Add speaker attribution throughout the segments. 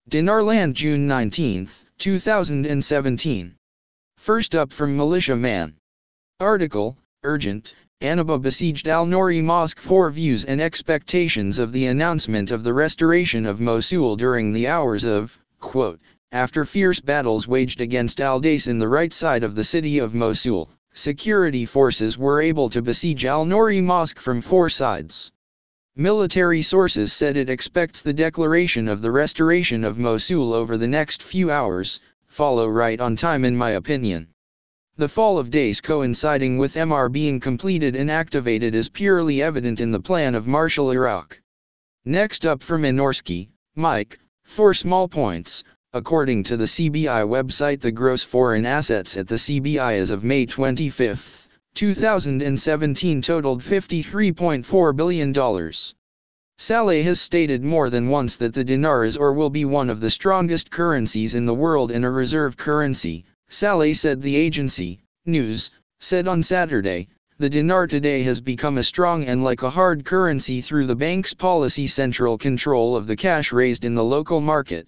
Speaker 1: Dinarland, June 19, 2017. First up from Militia Man. Article, Urgent, Annaba besieged Al-Nouri Mosque for views and expectations of the announcement of the restoration of Mosul during the hours of, quote, after fierce battles waged against al-Days in the right side of the city of Mosul, security forces were able to besiege Al-Nouri Mosque from four sides. Military sources said it expects the declaration of the restoration of Mosul over the next few hours, follow right on time in my opinion. The fall of Days coinciding with MR being completed and activated is purely evident in the plan of Marshal Iraq. Next up from Inorsky, Mike, 4 small points. According to the CBI website, the gross foreign assets at the CBI as of May 25, 2017 totaled $53.4 billion. Saleh has stated more than once that the dinar is or will be one of the strongest currencies in the world and a reserve currency. Saleh said. The agency, News, said on Saturday, the dinar today has become a strong and like a hard currency through the bank's policy central control of the cash raised in the local market.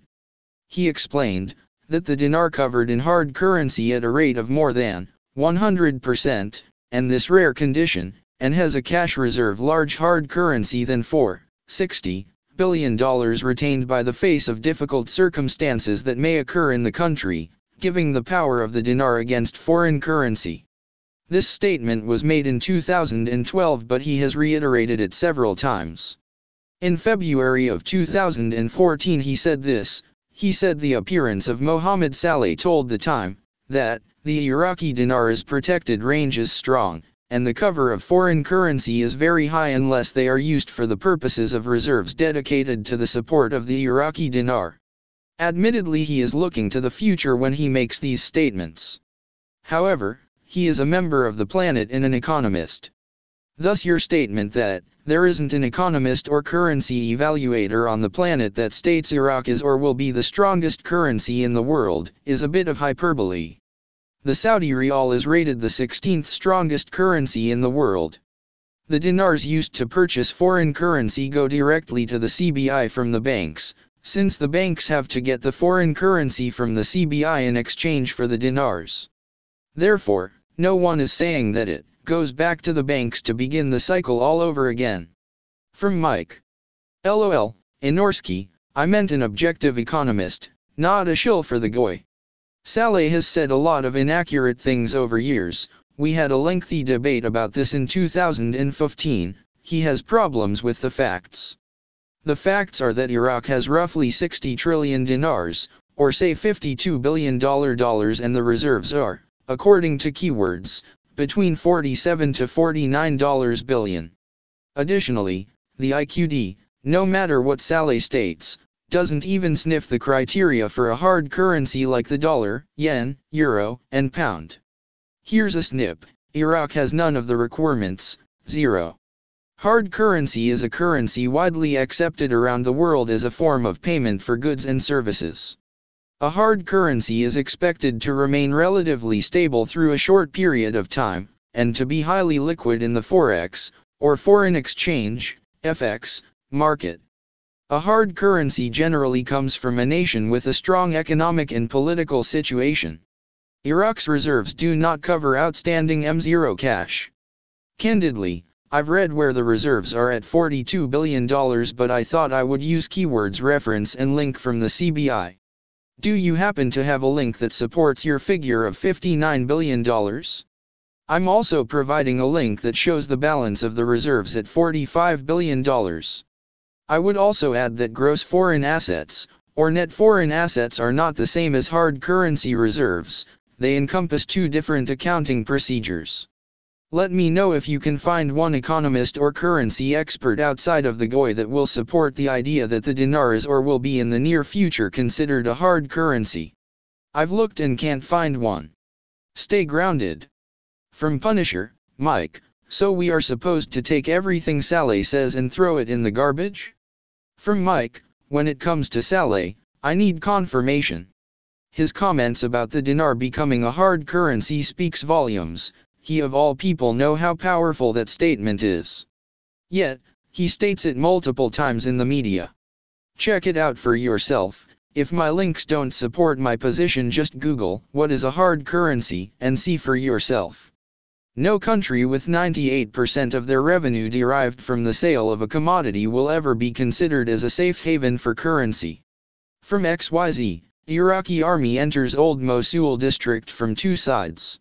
Speaker 1: He explained that the dinar covered in hard currency at a rate of more than 100%, and this rare condition, and has a cash reserve large hard currency than $460 billion retained by the face of difficult circumstances that may occur in the country, giving the power of the dinar against foreign currency. This statement was made in 2012, but he has reiterated it several times. In February of 2014 he said this. He said the appearance of Mohammed Saleh told the Time that the Iraqi dinar's protected range is strong, and the cover of foreign currency is very high unless they are used for the purposes of reserves dedicated to the support of the Iraqi dinar. Admittedly, he is looking to the future when he makes these statements. However, he is a member of the Planet and an economist. Thus your statement that there isn't an economist or currency evaluator on the planet that states Iraq is or will be the strongest currency in the world is a bit of hyperbole. The Saudi rial is rated the 16th strongest currency in the world. The dinars used to purchase foreign currency go directly to the CBI from the banks, since the banks have to get the foreign currency from the CBI in exchange for the dinars. Therefore, no one is saying that it goes back to the banks to begin the cycle all over again. From Mike. LOL, Inorsky, I meant an objective economist, not a shill for the goy. Saleh has said a lot of inaccurate things over years. We had a lengthy debate about this in 2015. He has problems with the facts. The facts are that Iraq has roughly 60 trillion dinars, or say $52 billion, and the reserves are, according to keywords, between $47 to $49 billion. Additionally, the IQD, no matter what Saleh states, doesn't even sniff the criteria for a hard currency like the dollar, yen, euro, and pound. Here's a snip. Iraq has none of the requirements, 0. Hard currency is a currency widely accepted around the world as a form of payment for goods and services. A hard currency is expected to remain relatively stable through a short period of time, and to be highly liquid in the forex, or foreign exchange, FX, market. A hard currency generally comes from a nation with a strong economic and political situation. Iraq's reserves do not cover outstanding M0 cash. Candidly, I've read where the reserves are at $42 billion, but I thought I would use keywords reference and link from the CBI. Do you happen to have a link that supports your figure of $59 billion? I'm also providing a link that shows the balance of the reserves at $45 billion. I would also add that gross foreign assets, or net foreign assets, are not the same as hard currency reserves. They encompass two different accounting procedures. Let me know if you can find one economist or currency expert outside of the GOI that will support the idea that the dinar is or will be in the near future considered a hard currency. I've looked and can't find one. Stay grounded. From Punisher, Mike, so we are supposed to take everything Saleh says and throw it in the garbage? From Mike, when it comes to Saleh, I need confirmation. His comments about the dinar becoming a hard currency speaks volumes. He of all people know how powerful that statement is. Yet, he states it multiple times in the media. Check it out for yourself. If my links don't support my position, just Google what is a hard currency and see for yourself. No country with 98% of their revenue derived from the sale of a commodity will ever be considered as a safe haven for currency. From XYZ, Iraqi army enters Old Mosul district from two sides.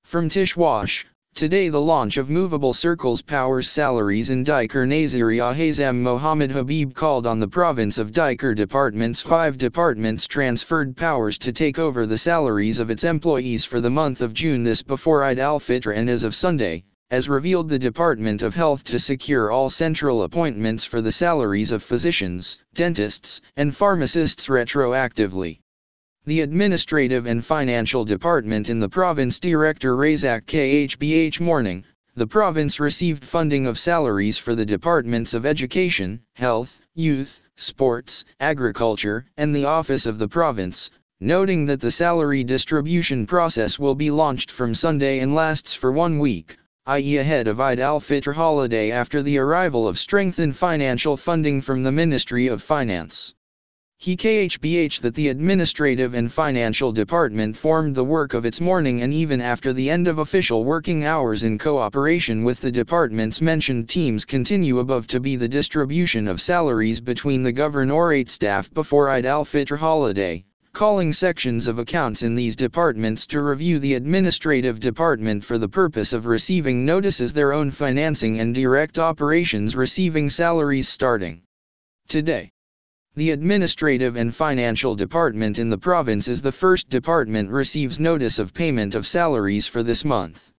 Speaker 1: From Tishwash, today the launch of movable circles powers salaries in Dikar Naziriya Hazam Mohammed Habib called on the province of Dikar department's 5 departments transferred powers to take over the salaries of its employees for the month of June, this before Eid al-Fitr and as of Sunday, as revealed the Department of Health to secure all central appointments for the salaries of physicians, dentists, and pharmacists retroactively. The Administrative and Financial Department in the province Director Razak Khbh morning, the province received funding of salaries for the departments of Education, Health, Youth, Sports, Agriculture, and the Office of the Province, noting that the salary distribution process will be launched from Sunday and lasts for 1 week, i.e. ahead of Eid al-Fitr holiday after the arrival of strengthened financial funding from the Ministry of Finance. He khbh that the Administrative and Financial Department formed the work of its morning and even after the end of official working hours in cooperation with the department's mentioned teams continue above to be the distribution of salaries between the governorate staff before Eid al-Fitr holiday, calling sections of accounts in these departments to review the administrative department for the purpose of receiving notices their own financing and direct operations receiving salaries starting today. The Administrative and Financial Department in the province is the first department receives notice of payment of salaries for this month.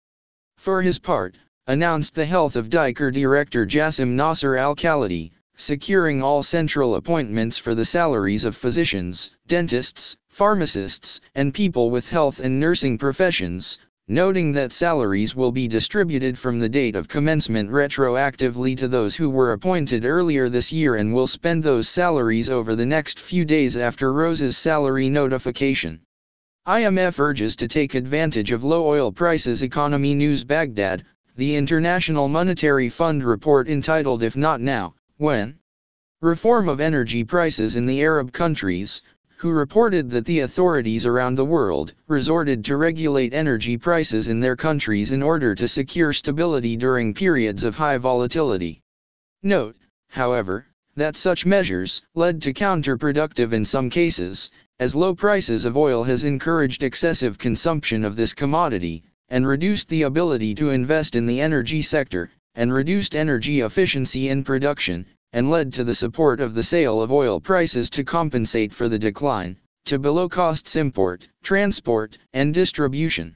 Speaker 1: For his part, announced the Health of Dikar Director Jassim Nasser Al-Khalidi, securing all central appointments for the salaries of physicians, dentists, pharmacists, and people with health and nursing professions, noting that salaries will be distributed from the date of commencement retroactively to those who were appointed earlier this year and will spend those salaries over the next few days after Rose's salary notification. IMF urges to take advantage of low oil prices. Economy News Baghdad, the International Monetary Fund report entitled If Not Now, When? Reform of Energy Prices in the Arab Countries, who reported that the authorities around the world resorted to regulate energy prices in their countries in order to secure stability during periods of high volatility. Note, however, that such measures led to counterproductive in some cases, as low prices of oil has encouraged excessive consumption of this commodity, and reduced the ability to invest in the energy sector, and reduced energy efficiency in production, and led to the support of the sale of oil prices to compensate for the decline, to below costs import, transport, and distribution.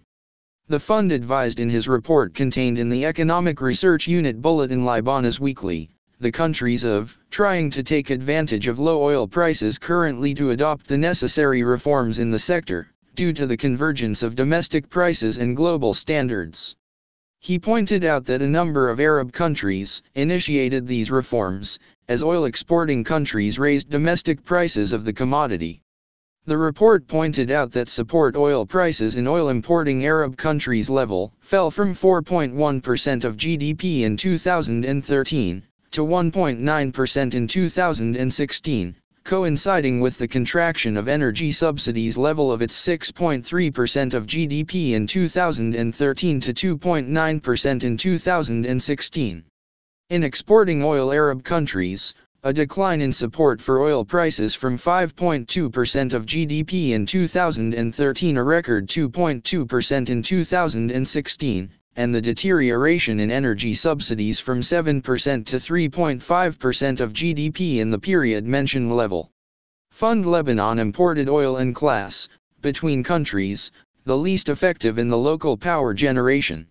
Speaker 1: The fund advised in his report contained in the Economic Research Unit Bulletin Libanas Weekly, the countries of trying to take advantage of low oil prices currently to adopt the necessary reforms in the sector, due to the convergence of domestic prices and global standards. He pointed out that a number of Arab countries initiated these reforms, as oil-exporting countries raised domestic prices of the commodity. The report pointed out that support oil prices in oil-importing Arab countries level fell from 4.1% of GDP in 2013 to 1.9% in 2016, coinciding with the contraction of energy subsidies level of its 6.3% of GDP in 2013 to 2.9% in 2016. In exporting oil Arab countries, a decline in support for oil prices from 5.2% of GDP in 2013 a record 2.2% in 2016, and the deterioration in energy subsidies from 7% to 3.5% of GDP in the period mentioned level. Fund Lebanon imported oil and class, between countries, the least effective in the local power generation.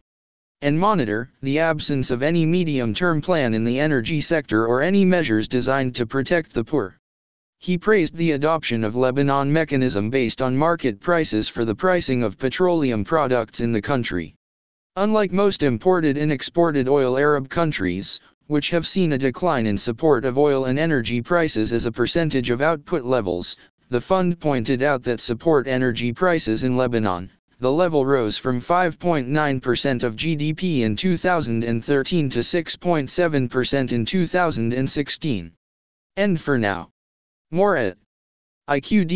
Speaker 1: And monitor the absence of any medium-term plan in the energy sector or any measures designed to protect the poor. He praised the adoption of Lebanon mechanism based on market prices for the pricing of petroleum products in the country. Unlike most imported and exported oil Arab countries, which have seen a decline in support of oil and energy prices as a percentage of output levels, the fund pointed out that support energy prices in Lebanon, the level rose from 5.9% of GDP in 2013 to 6.7% in 2016. End for now. More at IQD